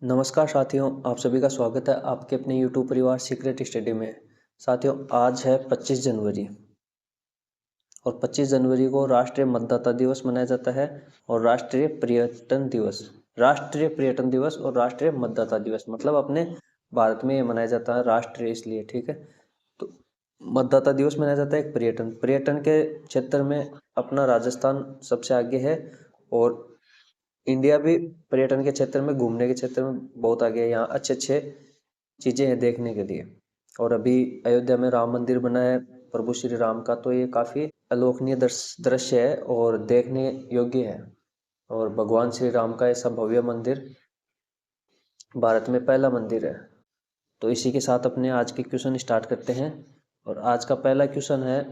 नमस्कार साथियों, आप सभी का स्वागत है आपके अपने YouTube परिवार सीक्रेट स्टडी में। साथियों, आज है 25 जनवरी और 25 जनवरी को राष्ट्रीय मतदाता दिवस मनाया जाता है और राष्ट्रीय पर्यटन दिवस और राष्ट्रीय मतदाता दिवस मतलब अपने भारत में ये मनाया जाता है राष्ट्रीय इसलिए, ठीक है। तो मतदाता दिवस मनाया जाता है एक पर्यटन के क्षेत्र में अपना राजस्थान सबसे आगे है और इंडिया भी पर्यटन के क्षेत्र में घूमने के क्षेत्र में बहुत आगे है। यहाँ अच्छे अच्छे चीज़ें हैं देखने के लिए। और अभी अयोध्या में राम मंदिर बना है प्रभु श्री राम का, तो ये काफ़ी अलोकनीय दृश्य है और देखने योग्य है। और भगवान श्री राम का ऐसा भव्य मंदिर भारत में पहला मंदिर है। तो इसी के साथ अपने आज के क्वेश्चन स्टार्ट करते हैं। और आज का पहला क्वेश्चन है,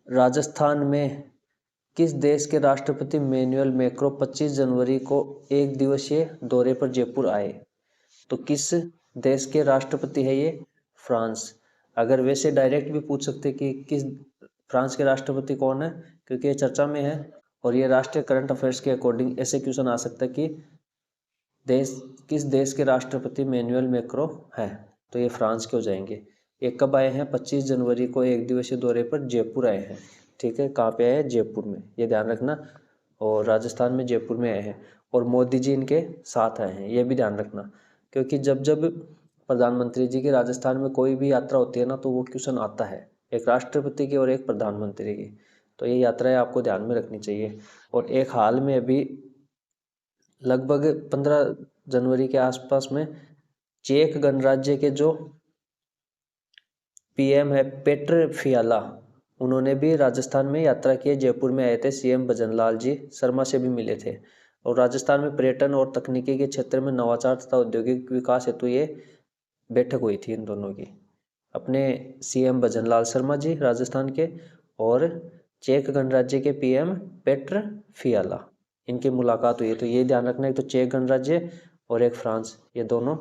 राजस्थान में किस देश के राष्ट्रपति मैनुअल मैक्रो 25 जनवरी को एक दिवसीय दौरे पर जयपुर आए? तो किस देश के राष्ट्रपति है ये? फ्रांस। अगर वैसे डायरेक्ट भी पूछ सकते कि किस फ्रांस के राष्ट्रपति कौन है, क्योंकि ये चर्चा में है और ये राष्ट्रीय करंट अफेयर्स के अकॉर्डिंग ऐसे क्वेश्चन आ सकता है कि किस देश के राष्ट्रपति मैनुअल मैक्रो है, तो ये फ्रांस के हो जाएंगे। ये कब आए हैं? 25 जनवरी को एक दिवसीय दौरे पर जयपुर आए हैं, ठीक है। कहाँ पे आए हैं? जयपुर में, ये ध्यान रखना। और राजस्थान में जयपुर में आए हैं और मोदी जी इनके साथ आए हैं, ये भी ध्यान रखना। क्योंकि जब जब प्रधानमंत्री जी की राजस्थान में कोई भी यात्रा होती है ना, तो वो क्वेश्चन आता है, एक राष्ट्रपति की और एक प्रधानमंत्री की। तो ये यात्राएं आपको ध्यान में रखनी चाहिए। और एक हाल में अभी लगभग 15 जनवरी के आसपास में चेक गणराज्य के जो पीएम है पेट्र फियाला, उन्होंने भी राजस्थान में यात्रा की। जयपुर में आए थे सीएम भजनलाल जी शर्मा से भी मिले थे। और राजस्थान में पर्यटन और तकनीकी के क्षेत्र में नवाचार तथा औद्योगिक विकास हेतु ये बैठक हुई थी इन दोनों की। अपने सीएम भजनलाल शर्मा जी राजस्थान के और चेक गणराज्य के पीएम पेट्र फियाला, इनकी मुलाकात हुई है। तो ये ध्यान रखना, एक तो चेक गणराज्य और एक फ्रांस, ये दोनों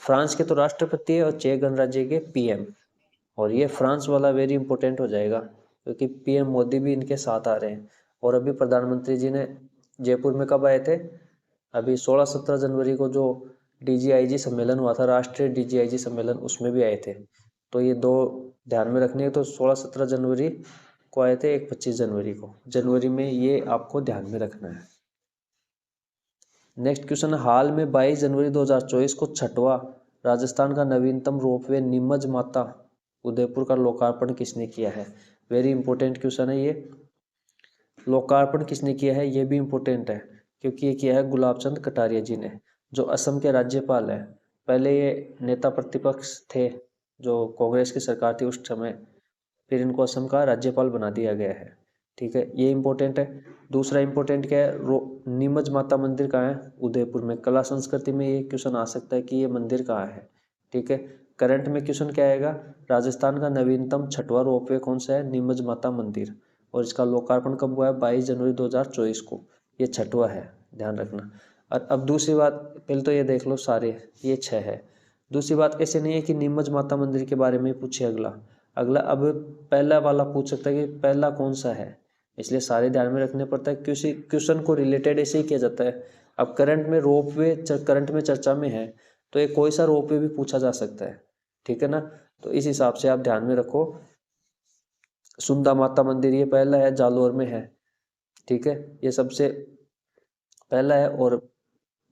फ्रांस के तो राष्ट्रपति है और चेक गणराज्य के पीएम। और ये फ्रांस वाला वेरी इंपॉर्टेंट हो जाएगा क्योंकि पीएम मोदी भी इनके साथ आ रहे हैं। और अभी प्रधानमंत्री जी ने जयपुर में कब आए थे? अभी 16-17 जनवरी को जो डीजीआईजी सम्मेलन हुआ था, राष्ट्रीय डीजीआईजी सम्मेलन, उसमें भी आए थे। तो ये दो ध्यान में रखने, तो 16-17 जनवरी को आए थे, एक 25 जनवरी को, जनवरी में, ये आपको ध्यान में रखना है। नेक्स्ट क्वेश्चन, हाल में 22 जनवरी 2024 को छठवां राजस्थान का नवीनतम रोपवे नीमच माता उदयपुर का लोकार्पण किसने किया है? वेरी इंपॉर्टेंट क्वेश्चन है ये। लोकार्पण किसने किया है, ये भी इंपॉर्टेंट है क्योंकि ये किया है गुलाब चंद कटारिया जी ने, जो असम के राज्यपाल है। पहले ये नेता प्रतिपक्ष थे, जो कांग्रेस की सरकार थी उस समय, फिर इनको असम का राज्यपाल बना दिया गया है, ठीक है। ये इंपॉर्टेंट है। दूसरा इंपॉर्टेंट क्या है, नीमच माता मंदिर कहाँ है? उदयपुर में। कला संस्कृति में ये क्वेश्चन आ सकता है कि ये मंदिर कहाँ है, ठीक है। करंट में क्वेश्चन क्या आएगा, राजस्थान का नवीनतम छठवां रोपवे कौन सा है? नीमच माता मंदिर। और इसका लोकार्पण कब हुआ है? 22 जनवरी 2024 को। ये छठवां है, ध्यान रखना। और अब दूसरी बात, पहले तो ये देख लो सारे, ये 6 है। दूसरी बात, ऐसे नहीं है कि नीमच माता मंदिर के बारे में पूछे अगला अब पहला वाला पूछ सकता है कि पहला कौन सा है, इसलिए सारे ध्यान में रखने पड़ता है। किसी क्वेश्चन को रिलेटेड ऐसे ही किया जाता है। अब करंट में रोपवे करंट में चर्चा में है, तो ये कोई सा रोपवे भी पूछा जा सकता है, ठीक है ना। तो इस हिसाब से आप ध्यान में रखो। सुंदा माता मंदिर ये पहला है, जालोर में है, ठीक है। ये सबसे पहला है और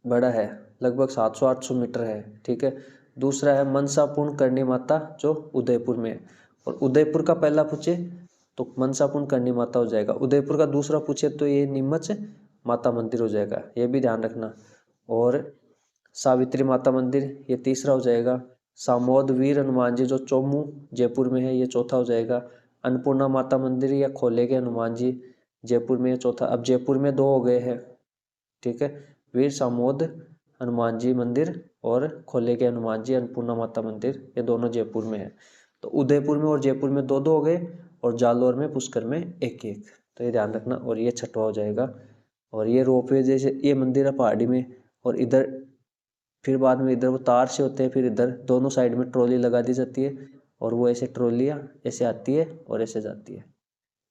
बड़ा है, लगभग 700-800 मीटर है, ठीक है। दूसरा है मनसापूर्ण करणी माता, जो उदयपुर में है। और उदयपुर का पहला पूछे तो मनसापूर्ण करणी माता हो जाएगा। उदयपुर का दूसरा पूछे तो ये नीमच माता मंदिर हो जाएगा, ये भी ध्यान रखना। और सावित्री माता मंदिर ये तीसरा हो जाएगा। सामोद वीर हनुमान जी जो चोमू जयपुर में है, ये चौथा हो जाएगा। अन्नपूर्णा माता मंदिर या खोले के हनुमान जी जयपुर में, ये चौथा। अब जयपुर में 2 हो गए हैं, ठीक है। वीर सामोद हनुमान जी मंदिर और खोले के हनुमान जी अन्नपूर्णा माता मंदिर, ये दोनों जयपुर में है। तो उदयपुर में और जयपुर में 2-2 हो गए और जालोर में पुष्कर में 1-1। तो ये ध्यान रखना। और ये छठवा हो जाएगा। और ये रोपवे, जैसे ये मंदिर है पहाड़ी में, और इधर फिर बाद में इधर वो तार से होते हैं, फिर इधर दोनों साइड में ट्रॉली लगा दी जाती है और वो ऐसे ट्रॉलियाँ ऐसे आती है और ऐसे जाती है,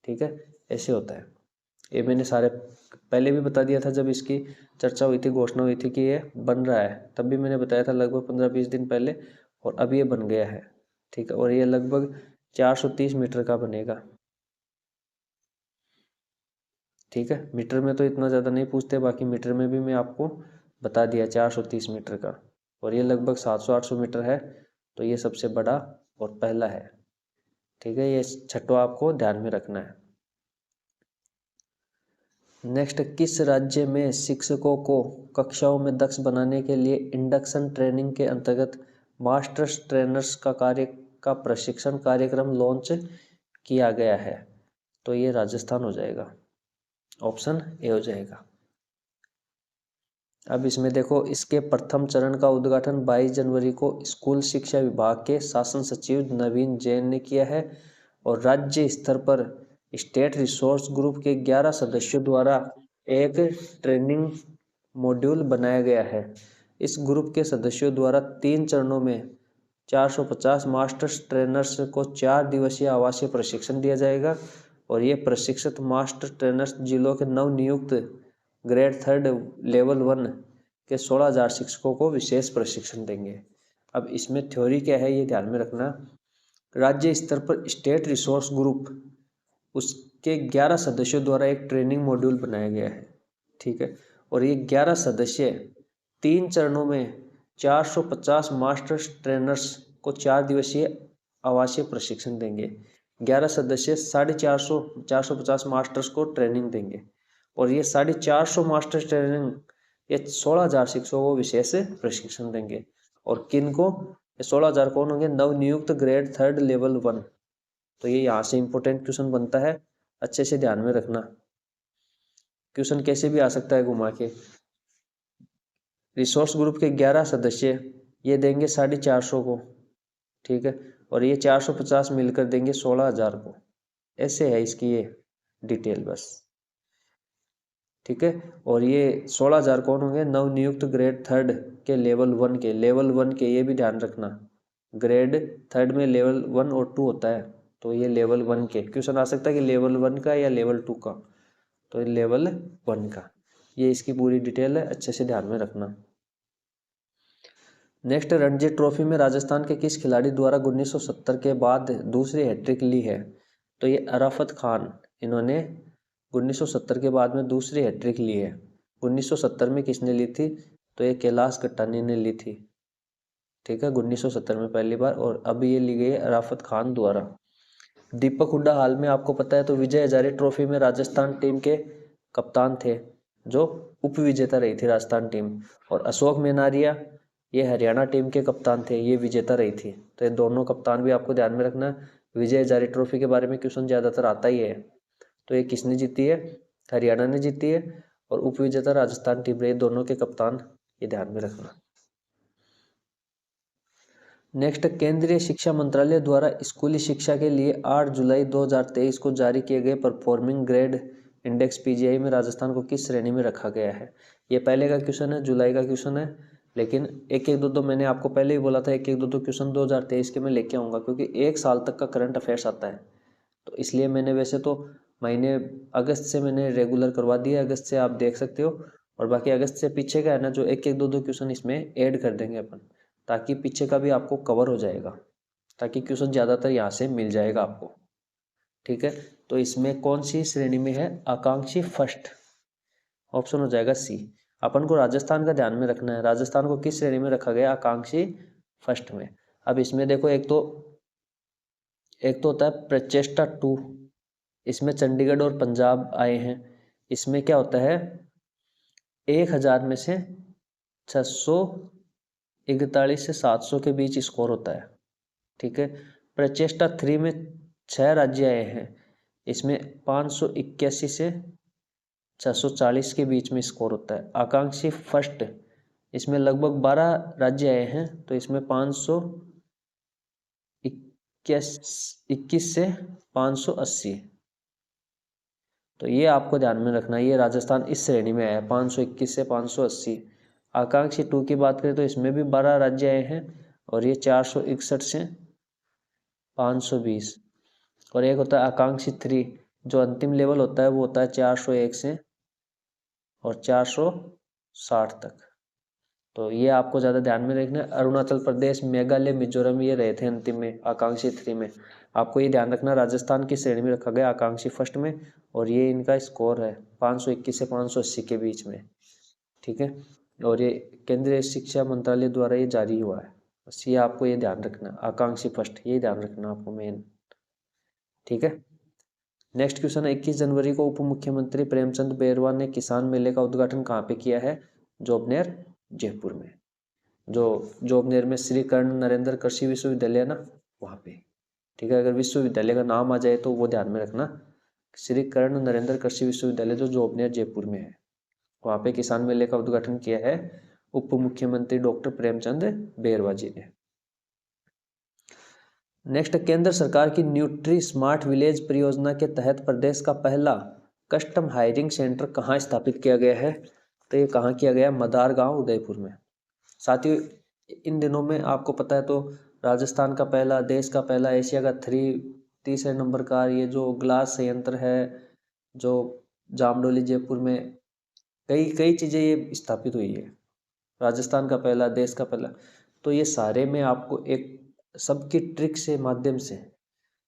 ठीक है, ऐसे होता है। ये मैंने सारे पहले भी बता दिया था जब इसकी चर्चा हुई थी, घोषणा हुई थी कि ये बन रहा है, तब भी मैंने बताया था लगभग 15-20 दिन पहले, और अब ये बन गया है। ठीक है, और ये लगभग 430 मीटर का बनेगा। ठीक है, मीटर में तो इतना ज़्यादा नहीं पूछते, बाकी मीटर में भी मैं आपको बता दिया 430 मीटर का, और ये लगभग 700-800 मीटर है, तो ये सबसे बड़ा और पहला है। ठीक है, ये छठवां आपको ध्यान में रखना है। नेक्स्ट, किस राज्य में शिक्षकों को कक्षाओं में दक्ष बनाने के लिए इंडक्शन ट्रेनिंग के अंतर्गत मास्टर्स ट्रेनर्स का प्रशिक्षण कार्यक्रम लॉन्च किया गया है? तो ये राजस्थान हो जाएगा, ऑप्शन ए हो जाएगा। अब इसमें देखो, इसके प्रथम चरण का उद्घाटन 22 जनवरी को स्कूल शिक्षा विभाग के शासन सचिव नवीन जैन ने किया है, और राज्य स्तर पर स्टेट रिसोर्स ग्रुप के 11 सदस्यों द्वारा एक ट्रेनिंग मॉड्यूल बनाया गया है। इस ग्रुप के सदस्यों द्वारा 3 चरणों में 450 मास्टर्स ट्रेनर्स को 4 दिवसीय आवासीय प्रशिक्षण दिया जाएगा, और ये प्रशिक्षित मास्टर ट्रेनर्स जिलों के नवनियुक्त ग्रेड 3 लेवल 1 के 16,000 शिक्षकों को विशेष प्रशिक्षण देंगे। अब इसमें थ्योरी क्या है ये ध्यान में रखना। राज्य स्तर पर स्टेट रिसोर्स ग्रुप, उसके 11 सदस्यों द्वारा एक ट्रेनिंग मॉड्यूल बनाया गया है। ठीक है, और ये 11 सदस्य 3 चरणों में 450 मास्टर ट्रेनर्स को 4 दिवसीय आवासीय प्रशिक्षण देंगे। 11 सदस्य 450 मास्टर्स को ट्रेनिंग देंगे, और ये 450 मास्टर ट्रेनिंग ये 16,000 शिक्षकों को विशेष प्रशिक्षण देंगे। और किन को? ये 16,000 कौन होंगे? नवनियुक्त ग्रेड 3 लेवल 1। तो ये यहाँ से इंपॉर्टेंट क्वेश्चन बनता है, अच्छे से ध्यान में रखना। क्वेश्चन कैसे भी आ सकता है घुमा के। रिसोर्स ग्रुप के 11 सदस्य ये देंगे 450 को, ठीक है, और ये 450 मिलकर देंगे 16,000 को। ऐसे है इसकी ये डिटेल बस। ठीक है, और ये 16,000 कौन होंगे? नवनियुक्त ग्रेड 3 के लेवल 1 के, लेवल 1 के, ये भी ध्यान रखना। ग्रेड 3 में लेवल 1 और 2 होता है, तो ये लेवल 1 के क्वेश्चन आ सकता है कि लेवल 1 का या लेवल 2 का, तो ये लेवल 1 का। ये इसकी पूरी डिटेल है, अच्छे से ध्यान में रखना। नेक्स्ट, रणजी ट्रॉफी में राजस्थान के किस खिलाड़ी द्वारा 1970 के बाद दूसरी हैट्रिक ली है? तो ये अराफत खान, इन्होंने 1970 के बाद में दूसरी हैट्रिक ली है। 1970 में किसने ली थी? तो ये कैलाश कट्टानी ने ली थी। ठीक है, 1970 में पहली बार, और अब ये ली गई अराफत खान द्वारा। दीपक हुड्डा हाल में आपको पता है तो विजय हजारे ट्रॉफी में राजस्थान टीम के कप्तान थे, जो उप विजेता रही थी राजस्थान टीम। और अशोक मेनारिया ये हरियाणा टीम के कप्तान थे, ये विजेता रही थी। तो ये दोनों कप्तान भी आपको ध्यान में रखना। विजय हजारे ट्रॉफी के बारे में क्वेश्चन ज़्यादातर आता ही है। तो ये किसने जीती है? हरियाणा ने जीती है, और उप विजेता राजस्थान टीम रही। दोनों के कप्तान ये ध्यान में रखना। नेक्स्ट, केंद्रीय शिक्षा मंत्रालय द्वारा स्कूली शिक्षा के लिए 8 जुलाई 2023 को जारी किए गए परफॉर्मिंग ग्रेड इंडेक्स PGI में राजस्थान को किस श्रेणी में रखा गया है? ये पहले का क्वेश्चन है, जुलाई का क्वेश्चन है, लेकिन एक एक दो मैंने आपको पहले ही बोला था, एक एक दो क्वेश्चन 2023 के मैं लेके आऊँगा, क्योंकि 1 साल तक का करंट अफेयर्स आता है। तो इसलिए मैंने वैसे तो महीने अगस्त से मैंने रेगुलर करवा दिया, अगस्त से आप देख सकते हो, और बाकी अगस्त से पीछे का है ना, जो एक एक दो क्वेश्चन इसमें ऐड कर देंगे अपन, ताकि पीछे का भी आपको कवर हो जाएगा, ताकि क्वेश्चन ज़्यादातर यहाँ से मिल जाएगा आपको। ठीक है, तो इसमें कौन सी श्रेणी में है? आकांक्षी फर्स्ट, ऑप्शन हो जाएगा सी। अपन को राजस्थान का ध्यान में रखना है, राजस्थान को किस श्रेणी में रखा गया? आकांक्षी फर्स्ट में। अब इसमें देखो, एक तो होता है प्रचेष्टा 2, इसमें चंडीगढ़ और पंजाब आए हैं। इसमें क्या होता है? 1000 में से 641 से 700 के बीच स्कोर होता है। ठीक है, प्रचेष्टा 3 में 6 राज्य आए हैं, इसमें 581 से 640 के बीच में स्कोर होता है। आकांक्षी फर्स्ट, इसमें लगभग 12 राज्य आए हैं, तो इसमें 521 से 580। तो ये आपको ध्यान में रखना, ये राजस्थान इस श्रेणी में आया है, 521 से 580। आकांक्षी 2 की बात करें तो इसमें भी 12 राज्य आए हैं, और ये 461 से 520। और एक होता है आकांक्षी 3, जो अंतिम लेवल होता है वो होता है 401 से और 460 तक। तो ये आपको ज़्यादा ध्यान में रखना है। अरुणाचल प्रदेश, मेघालय, मिजोरम ये रहे थे अंतिम में, आकांक्षी 3 में। आपको ये ध्यान रखना, राजस्थान की श्रेणी में रखा गया आकांक्षी फर्स्ट में, और ये इनका स्कोर है 521 से 580 के बीच में। ठीक है, और ये केंद्रीय शिक्षा मंत्रालय द्वारा ये जारी हुआ है। बस ये आपको ये ध्यान रखना, आकांक्षी फर्स्ट, ये ध्यान रखना आपको मेन। ठीक है, नेक्स्ट क्वेश्चन है, 21 जनवरी को उप मुख्यमंत्री प्रेमचंद बेरवा ने किसान मेले का उद्घाटन कहाँ पे किया है? जोबनेर, जयपुर में। जो जोबनेर में श्री कर्ण नरेंद्र कृषि विश्वविद्यालय है ना, वहाँ पे। ठीक है, अगर विश्वविद्यालय का नाम आ जाए तो वो ध्यान में रखना, श्री कर्ण नरेंद्र कृषि विश्वविद्यालय जो जोबनेर जयपुर में है, वहाँ पे किसान मेले का उद्घाटन किया है उप मुख्यमंत्री डॉक्टर प्रेमचंद बेरवा जी ने। नेक्स्ट, केंद्र सरकार की न्यूट्री स्मार्ट विलेज परियोजना के तहत प्रदेश का पहला कस्टम हायरिंग सेंटर कहाँ स्थापित किया गया है? तो ये कहाँ किया गया? मदार गांव, उदयपुर में। साथियों, इन दिनों में आपको पता है तो राजस्थान का पहला, देश का पहला, एशिया का तीसरे नंबर का ये जो ग्लास संयंत्र है, जो जामडोली जयपुर में, कई कई चीज़ें ये स्थापित हुई है। राजस्थान का पहला, देश का पहला। तो ये सारे में आपको एक सबकी ट्रिक से माध्यम से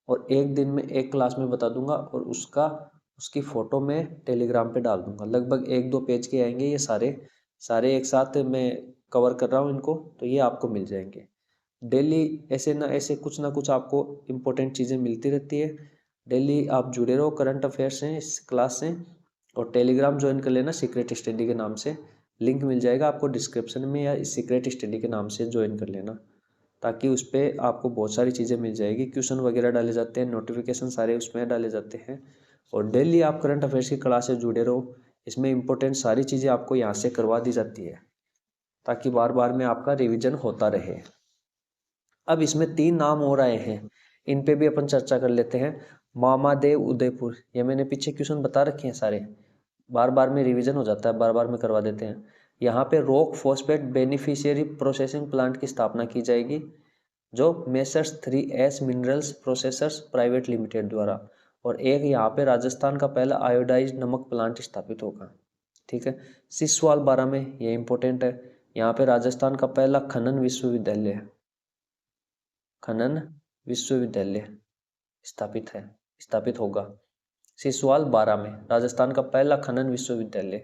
और एक दिन में एक क्लास में बता दूंगा, और उसकी फ़ोटो मैं टेलीग्राम पे डाल दूंगा। लगभग 1-2 पेज के आएंगे ये सारे एक साथ मैं कवर कर रहा हूँ इनको, तो ये आपको मिल जाएंगे। डेली ऐसे ना ऐसे कुछ ना कुछ आपको इम्पोर्टेंट चीज़ें मिलती रहती है। डेली आप जुड़े रहो करंट अफेयर्स से, इस क्लास से, और टेलीग्राम ज्वाइन कर लेना सीक्रेट स्टडी के नाम से। लिंक मिल जाएगा आपको डिस्क्रिप्शन में, या सीक्रेट स्टडी के नाम से ज्वाइन कर लेना, ताकि उस पर आपको बहुत सारी चीज़ें मिल जाएगी। क्वेश्चन वगैरह डाले जाते हैं, नोटिफिकेशन सारे उसमें डाले जाते हैं, और डेली आप करंट अफेयर्स की क्लास से जुड़े रहो। इसमें इंपॉर्टेंट सारी चीज़ें आपको यहाँ से करवा दी जाती है, ताकि बार बार में आपका रिवीजन होता रहे। अब इसमें 3 नाम और आए हैं, इन पे भी अपन चर्चा कर लेते हैं। मामादेव, उदयपुर, ये मैंने पीछे क्वेश्चन बता रखे हैं सारे, बार बार में रिवीजन हो जाता है, बार बार में करवा देते हैं। यहाँ पे rock phosphate beneficiary processing plant की स्थापना की जाएगी, जो messrs 3S minerals processors private limited द्वारा, और एक यहाँ पे राजस्थान का पहला आयोडाइज्ड नमक प्लांट स्थापित होगा। ठीक है, सिसवाल 12 में, ये इंपॉर्टेंट है, यहाँ पे राजस्थान का पहला खनन विश्वविद्यालय स्थापित होगा। सिसवाल 12 में राजस्थान का पहला खनन विश्वविद्यालय।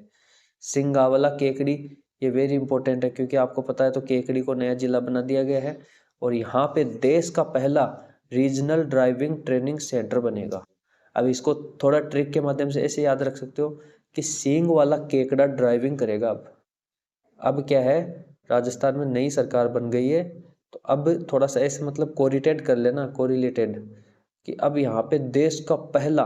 सिंगावला केकड़ी, ये वेरी इंपॉर्टेंट है, क्योंकि आपको पता है तो केकड़ी को नया जिला बना दिया गया है, और यहाँ पे देश का पहला रीजनल ड्राइविंग ट्रेनिंग सेंटर बनेगा। अब इसको थोड़ा ट्रिक के माध्यम से ऐसे याद रख सकते हो कि सींग वाला केकड़ा ड्राइविंग करेगा। अब क्या है, राजस्थान में नई सरकार बन गई है, तो अब थोड़ा सा ऐसे मतलब कोरिलेटेड, कि अब यहाँ पे देश का पहला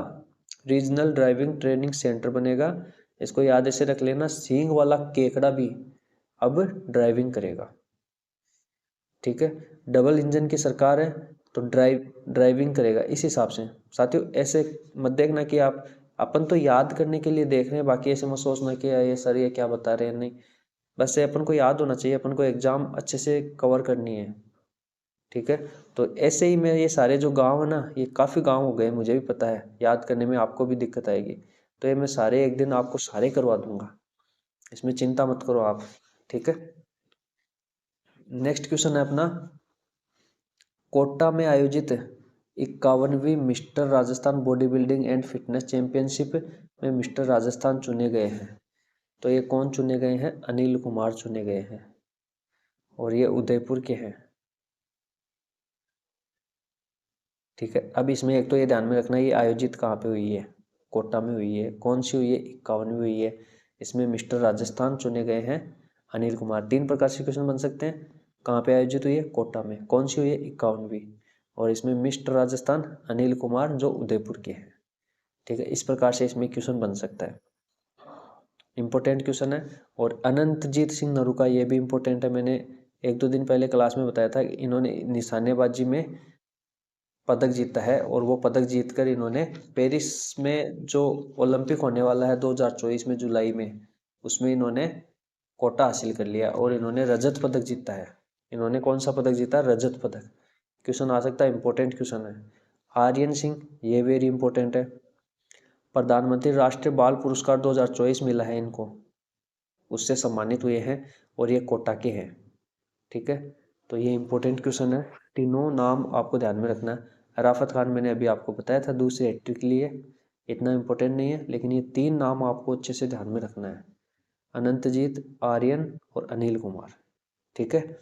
रीजनल ड्राइविंग ट्रेनिंग सेंटर बनेगा। इसको याद ऐसे रख लेना, सींग वाला केकड़ा भी अब ड्राइविंग करेगा। ठीक है, डबल इंजन की सरकार है तो ड्राइविंग करेगा इस हिसाब से। साथियों, ऐसे मत देखना कि अपन तो याद करने के लिए देख रहे हैं, बाकी ऐसे मत सोचना कि ये सर ये क्या बता रहे हैं, नहीं, बस ये अपन को याद होना चाहिए, अपन को एग्जाम अच्छे से कवर करनी है। ठीक है, तो ऐसे ही मैं ये सारे जो गांव है ना, ये काफ़ी गांव हो गए, मुझे भी पता है, याद करने में आपको भी दिक्कत आएगी, तो ये मैं सारे एक दिन आपको सारे करवा दूंगा, इसमें चिंता मत करो आप। ठीक है, नेक्स्ट क्वेश्चन है अपना, कोटा में आयोजित 51वीं mister Rajasthan body building and fitness championship में मिस्टर राजस्थान चुने गए हैं। तो ये कौन चुने गए हैं? अनिल कुमार चुने गए हैं, और ये उदयपुर के हैं। ठीक है, अब इसमें एक तो ये ध्यान में रखना, ये आयोजित कहाँ पे हुई है? कोटा में हुई है। कौन सी हुई है? 51वीं हुई है। इसमें मिस्टर राजस्थान चुने गए हैं अनिल कुमार। 3 प्रकार से क्वेश्चन बन सकते हैं। कहाँ पे आयोजित हुई है? कोटा में। कौन सी हुई है? 51वीं। और इसमें मिस्टर राजस्थान अनिल कुमार जो उदयपुर के हैं। ठीक है, इस प्रकार से इसमें क्वेश्चन बन सकता है, इंपॉर्टेंट क्वेश्चन है। और अनंतजीत सिंह नरू का ये भी इंपॉर्टेंट है, मैंने 1-2 दिन पहले क्लास में बताया था कि इन्होंने निशानेबाजी में पदक जीता है, और वो पदक जीतकर इन्होंने पेरिस में जो ओलंपिक होने वाला है 2024 में जुलाई में, उसमें इन्होंने कोटा हासिल कर लिया और इन्होंने रजत पदक जीता है। इन्होंने कौन सा पदक जीता? रजत पदक। क्वेश्चन आ सकता है, इंपॉर्टेंट क्वेश्चन है। आर्यन सिंह, ये वेरी इंपॉर्टेंट है। प्रधानमंत्री राष्ट्रीय बाल पुरस्कार 2024 मिला है इनको, उससे सम्मानित हुए हैं और ये कोटा के हैं। ठीक है, तो ये इंपॉर्टेंट क्वेश्चन है, तीनों नाम आपको ध्यान में रखना है। राफत खान मैंने अभी आपको बताया था दूसरी हैट्रिक के लिए, इतना इंपॉर्टेंट नहीं है, लेकिन ये 3 नाम आपको अच्छे से ध्यान में रखना है, अनंतजीत, आर्यन और अनिल कुमार। ठीक है,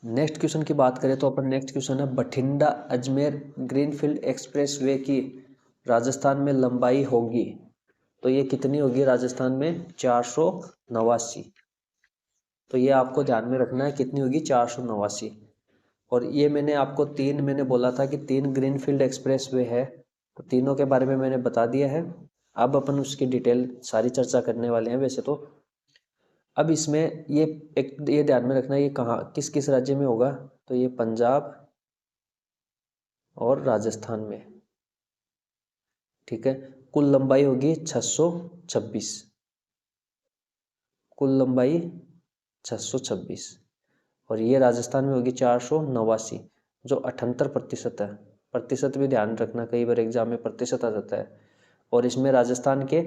नेक्स्ट क्वेश्चन की बात करें तो अपन नेक्स्ट क्वेश्चन है, बठिंडा अजमेर ग्रीनफील्ड एक्सप्रेसवे की राजस्थान में लंबाई होगी, तो ये कितनी होगी राजस्थान में? 489। तो ये आपको ध्यान में रखना है, कितनी होगी? 489। और ये मैंने आपको मैंने बोला था कि 3 ग्रीनफील्ड एक्सप्रेसवे है, तो तीनों के बारे में मैंने बता दिया है। अब अपन उसकी डिटेल सारी चर्चा करने वाले हैं वैसे तो। अब इसमें ये ध्यान में रखना है, ये कहाँ किस किस राज्य में होगा, तो ये पंजाब और राजस्थान में। ठीक है, कुल लंबाई होगी 626, कुल लंबाई 626, और ये राजस्थान में होगी 489, जो 78% है। प्रतिशत भी ध्यान रखना, कई बार एग्जाम में प्रतिशत आ जाता है। और इसमें राजस्थान के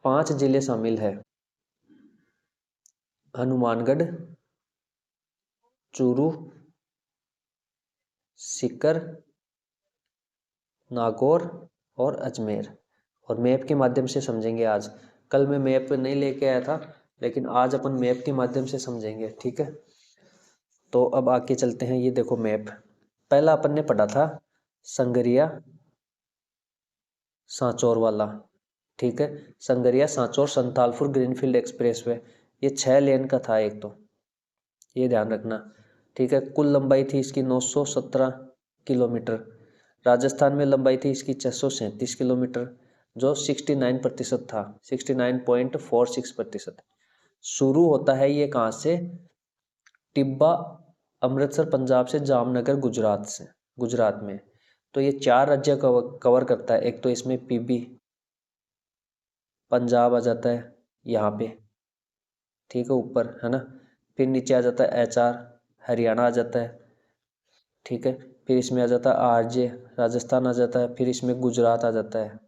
5 जिले शामिल है, हनुमानगढ़, चूरू, सीकर, नागौर और अजमेर। और मैप के माध्यम से समझेंगे आज, कल मैं मैप नहीं लेके आया था, लेकिन आज अपन मैप के माध्यम से समझेंगे। ठीक है, तो अब आगे चलते हैं। ये देखो मैप, पहला अपन ने पढ़ा था संगरिया सांचौर वाला। ठीक है, संगरिया सांचौर संतालपुर ग्रीनफील्ड एक्सप्रेसवे, ये 6 लेन का था एक, तो ये ध्यान रखना। ठीक है, कुल लंबाई थी इसकी 917 किलोमीटर। राजस्थान में लंबाई थी इसकी 637 किलोमीटर, जो 69% था, 69.46%। शुरू होता है ये कहाँ से? टिब्बा अमृतसर पंजाब से, जामनगर गुजरात से, गुजरात में। तो ये 4 राज्य कवर करता है। एक तो इसमें पीबी पंजाब आ जाता है यहाँ पे, ठीक है, ऊपर है ना। फिर नीचे आ जाता है HR हरियाणा आ जाता है। ठीक है, फिर इसमें आ जाता है RJ राजस्थान आ जाता है, फिर इसमें गुजरात आ जाता है,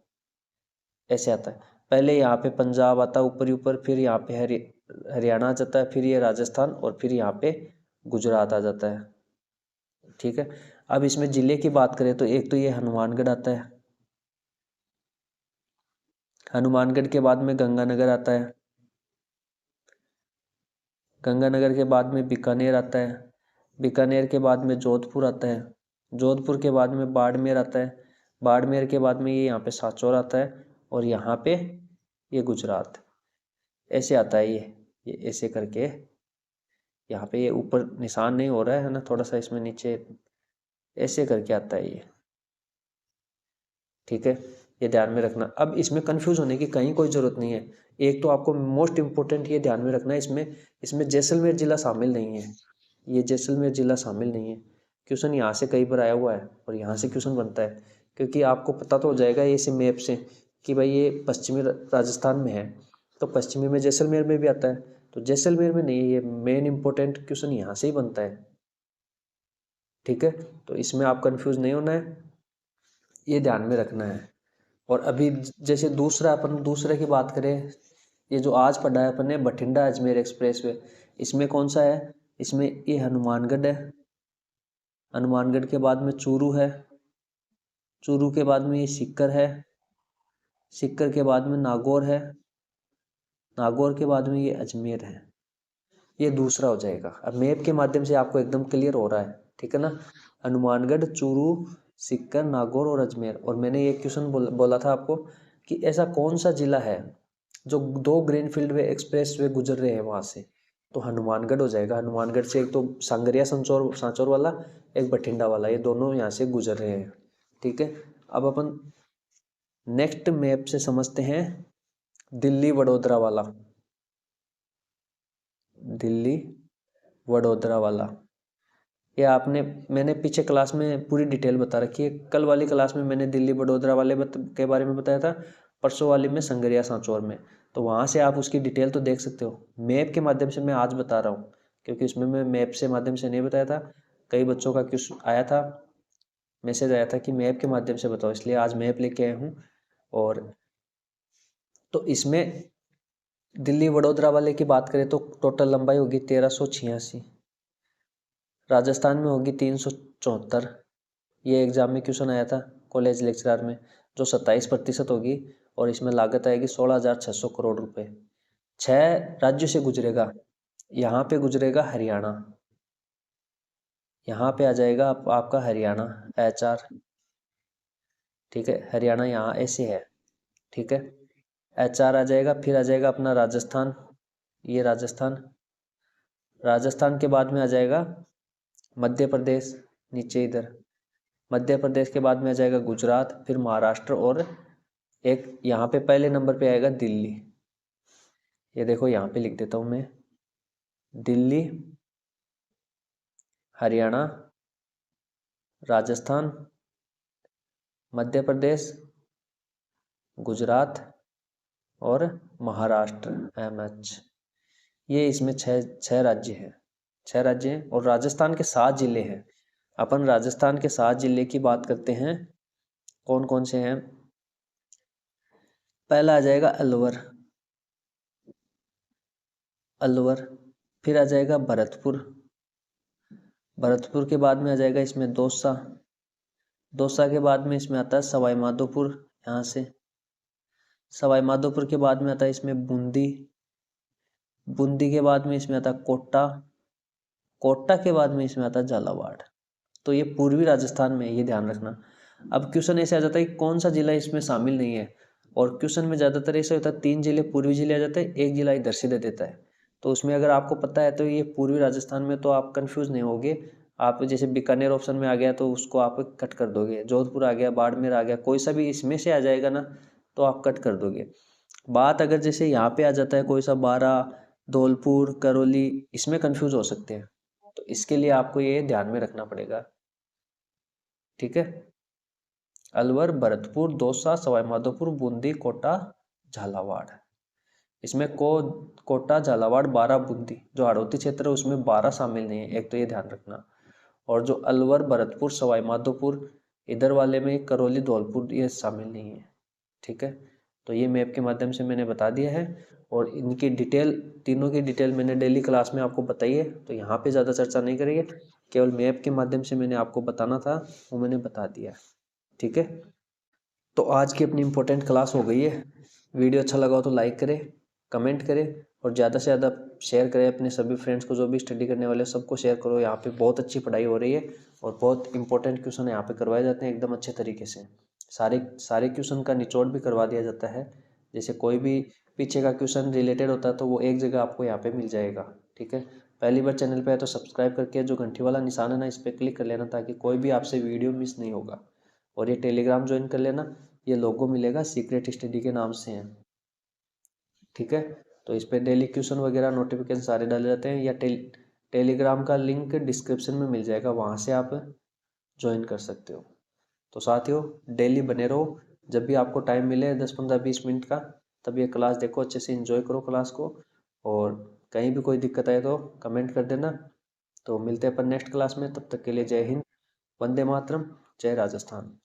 ऐसे आता है। पहले यहाँ पे पंजाब आता है ऊपर ही ऊपर, फिर यहाँ पे हरियाणा आ जाता है, फिर ये राजस्थान, और फिर यहाँ पे गुजरात आ जाता है। ठीक है, अब इसमें जिले की बात करें तो एक तो ये हनुमानगढ़ आता है, हनुमानगढ़ के बाद में गंगानगर आता है, गंगानगर के बाद में बीकानेर आता है, बीकानेर के बाद में जोधपुर आता है, जोधपुर के बाद में बाड़मेर आता है, बाड़मेर के बाद में ये यहाँ पे सांचौर आता है, और यहाँ पे ये गुजरात, ऐसे आता है ये ऐसे करके। यहाँ पे ये ऊपर निशान नहीं हो रहा है ना, थोड़ा सा इसमें नीचे ऐसे करके आता है ये। ठीक है, ये ध्यान में रखना। अब इसमें कंफ्यूज होने की कहीं कोई ज़रूरत नहीं है। एक तो आपको मोस्ट इम्पोर्टेंट ये ध्यान में रखना है, इसमें जैसलमेर ज़िला शामिल नहीं है, ये जैसलमेर ज़िला शामिल नहीं है। क्वेश्चन यहाँ से कई बार आया हुआ है और यहाँ से क्वेश्चन बनता है, क्योंकि आपको पता तो हो जाएगा इस मैप से कि भाई ये पश्चिमी राजस्थान में है, तो पश्चिमी में जैसलमेर में भी आता है, तो जैसलमेर में नहीं है। ये मेन इम्पोर्टेंट क्वेश्चन यहाँ से ही बनता है। ठीक है, तो इसमें आप कंफ्यूज नहीं होना है, ये ध्यान में रखना है। और अभी जैसे दूसरे की बात करें, ये जो आज पढ़ा है अपन ने बठिंडा अजमेर एक्सप्रेसवे, इसमें कौन सा है? इसमें ये हनुमानगढ़ है, हनुमानगढ़ के बाद में चूरू है, चूरू के बाद में ये सीकर है, सीकर के बाद में नागौर है, नागौर के बाद में ये अजमेर है। ये दूसरा हो जाएगा। अब मैप के माध्यम से आपको एकदम क्लियर हो रहा है, ठीक है ना। हनुमानगढ़, चूरू, सीकर, नागौर और अजमेर। और मैंने ये क्वेश्चन बोला था आपको कि ऐसा कौन सा जिला है जो 2 ग्रीनफील्ड वे एक्सप्रेस वे गुजर रहे हैं वहाँ से, तो हनुमानगढ़ हो जाएगा। हनुमानगढ़ से एक तो संगरिया सांचौर वाला, एक बठिंडा वाला, ये दोनों यहाँ से गुजर रहे हैं। ठीक है, अब अपन नेक्स्ट मैप से समझते हैं दिल्ली वडोदरा वाला, दिल्ली वडोदरा वाला। ये मैंने पीछे क्लास में पूरी डिटेल बता रखी है। कल वाली क्लास में मैंने दिल्ली वडोदरा वाले के बारे में बताया था, परसों वाली में संगरिया सांचौर में, तो वहाँ से आप उसकी डिटेल तो देख सकते हो। मैप के माध्यम से मैं आज बता रहा हूँ, क्योंकि उसमें मैं मैप से माध्यम से नहीं बताया था। कई बच्चों का क्वेश्चन आया था मैसेज आया था कि मैप के माध्यम से बताओ, इसलिए आज मैप लेके आया हूँ। और तो इसमें दिल्ली वडोदरा वाले की बात करें तो टोटल लंबाई होगी 1386, राजस्थान में होगी 374। ये एग्जाम में क्वेश्चन आया था कॉलेज लेक्चरर में, जो 27% होगी। और इसमें लागत आएगी 16,600 करोड़ रुपए। 6 राज्यों से गुजरेगा। यहाँ पे गुजरेगा हरियाणा, यहाँ पे आ जाएगा आपका हरियाणा HR, ठीक है, हरियाणा यहाँ ऐसे है, ठीक है, HR आ जाएगा। फिर आ जाएगा अपना राजस्थान, ये राजस्थान, राजस्थान के बाद में आ जाएगा मध्य प्रदेश, नीचे इधर मध्य प्रदेश के बाद में आ जाएगा गुजरात, फिर महाराष्ट्र, और एक यहाँ पे पहले नंबर पे आएगा दिल्ली। ये देखो यहाँ पे लिख देता हूँ मैं, दिल्ली, हरियाणा, राजस्थान, मध्य प्रदेश, गुजरात और महाराष्ट्र MH। ये इसमें छः राज्य हैं, 6 राज्य हैं। और राजस्थान के 7 जिले हैं। अपन राजस्थान के 7 जिले की बात करते हैं, कौन कौन से हैं। पहला आ जाएगा अलवर, अलवर। फिर आ जाएगा भरतपुर, भरतपुर के बाद में आ जाएगा इसमें दौसा, दौसा के बाद में इसमें आता है सवाई माधोपुर, यहाँ से सवाई माधोपुर के बाद में आता है इसमें बूंदी, बूंदी के बाद में इसमें आता है कोटा, कोटा के बाद में इसमें आता है झालावाड़। तो ये पूर्वी राजस्थान में, ये ध्यान रखना। अब क्वेश्चन ऐसे आ जाता है कि कौन सा जिला इसमें शामिल नहीं है, और क्वेश्चन में ज़्यादातर ऐसा होता है 3 जिले पूर्वी जिले आ जाते हैं, 1 जिला इधर से दे देता है। तो उसमें अगर आपको पता है तो ये पूर्वी राजस्थान में, तो आप कंफ्यूज नहीं होगे। आप जैसे बीकानेर ऑप्शन में आ गया तो उसको आप कट कर दोगे, जोधपुर आ गया, बाड़मेर आ गया, कोई सा भी इसमें से आ जाएगा ना तो आप कट कर दोगे। बात अगर जैसे यहाँ पे आ जाता है कोई सा बारां, धौलपुर, करौली, इसमें कंफ्यूज हो सकते हैं। तो इसके लिए आपको ये ध्यान में रखना पड़ेगा, ठीक है। अलवर, भरतपुर, दौसा, सवाई माधोपुर, बूंदी, कोटा, झालावाड़। इसमें कोटा, झालावाड़, बारां, बूंदी, जो हाड़ौती क्षेत्र है उसमें बारां शामिल नहीं है, एक तो ये ध्यान रखना। और जो अलवर, भरतपुर, सवाई माधोपुर, इधर वाले में करौली, धौलपुर, ये शामिल नहीं है, ठीक है। तो ये मैप के माध्यम से मैंने बता दिया है। और इनकी डिटेल, तीनों की डिटेल मैंने डेली क्लास में आपको बताई है, तो यहाँ पे ज़्यादा चर्चा नहीं करेंगे, केवल मैप के माध्यम से मैंने आपको बताना था वो मैंने बता दिया, ठीक है। तो आज की अपनी इम्पोर्टेंट क्लास हो गई है। वीडियो अच्छा लगा हो तो लाइक करें, कमेंट करें, और ज़्यादा से ज़्यादा शेयर करें अपने सभी फ्रेंड्स को, जो भी स्टडी करने वाले सबको शेयर करो। यहाँ पे बहुत अच्छी पढ़ाई हो रही है और बहुत इंपॉर्टेंट क्वेश्चन यहाँ पे करवाए जाते हैं एकदम अच्छे तरीके से। सारे क्वेश्चन का निचोड़ भी करवा दिया जाता है। जैसे कोई भी पीछे का क्वेश्चन रिलेटेड होता है तो वो एक जगह आपको यहाँ पे मिल जाएगा, ठीक है। पहली बार चैनल पे है तो सब्सक्राइब करके जो घंटी वाला निशान है ना, इस पर क्लिक कर लेना, ताकि कोई भी आपसे वीडियो मिस नहीं होगा। और ये टेलीग्राम ज्वाइन कर लेना, ये लोगो मिलेगा सीक्रेट स्टडी के नाम से है, ठीक है। तो इस पर डेली क्वेश्चन वगैरह नोटिफिकेशन सारे डाले जाते हैं, या टेलीग्राम का लिंक डिस्क्रिप्शन में मिल जाएगा, वहाँ से आप ज्वाइन कर सकते हो। तो साथियों, डेली बने रहो, जब भी आपको टाइम मिले 10-15-20 मिनट का, तब ये क्लास देखो, अच्छे से एंजॉय करो क्लास को। और कहीं भी कोई दिक्कत आए तो कमेंट कर देना। तो मिलते हैं अपन नेक्स्ट क्लास में, तब तक के लिए जय हिंद, वंदे मातरम, जय राजस्थान।